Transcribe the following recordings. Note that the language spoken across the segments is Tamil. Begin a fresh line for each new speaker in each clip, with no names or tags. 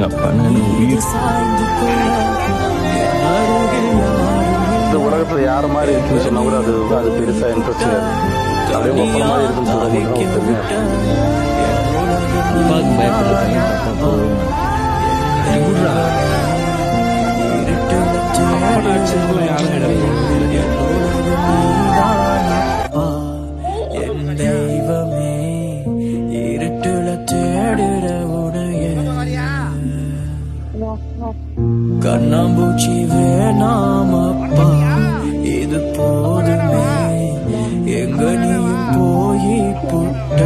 எங்க அப்பா உயிர்.
இந்த உலகத்துல யார மாதிரி இருக்குன்னு சொன்னா கூட அது பெருசா இன்ட்ரெஸ்ட் அப்படியே ஒப்பன மாதிரி இருக்குன்னு சொல்ல மட்டும்
அப்பாவுக்கு பயப்படுறாங்க.
தெய்வமே இருட்டுல தேடுற உடைய கண்ணாம்பூச்சி வேணாமப்பா இது போதுமே எங்க நீயும் போய் புட்ட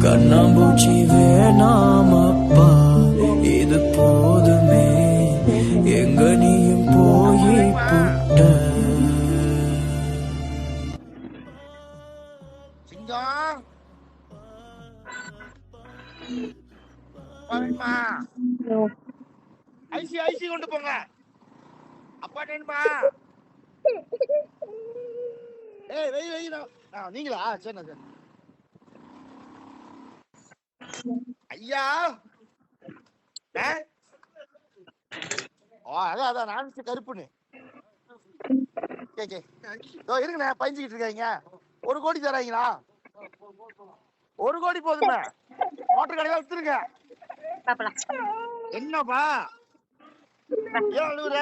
கண்ணாம்பூச்சி வேணாமப்பா இது போதுமே எங்க நீயும் போய் புட்ட
ஐசி ஐசி கொண்டு போங்க. அப்பா டேன்மா. ஏய் வெய் வெய் நீங்களா? சரி சரி. ஐயா அதான் நான் கருப்புன்னு இருங்கண்ணே பஞ்சுக்கிட்டு இருக்காங்க. 1 கோடி தராங்களா? 1 கோடி போதுமே. மோட்டர் கடையில வித்துருங்க. என்னப்பா ஏன் அழுவுற?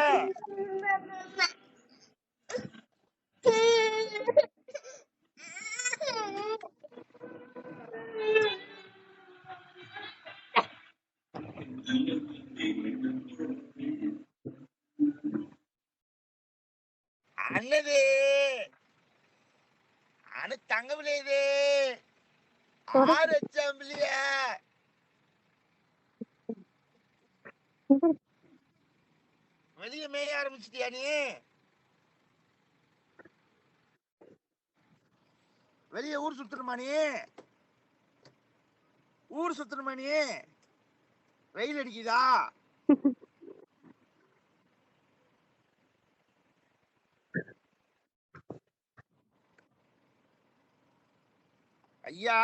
அண்ணது அனு தங்க விளையுது 6 லட்சம் இல்லையா? வெளியே மேய ஆரம்பிச்சிட்டியா நீ? வெளியே ஊர் சுத்தணுமா நீ? ஊர் சுத்தணுமா நீ? வெயில் அடிக்குதா? ஐயா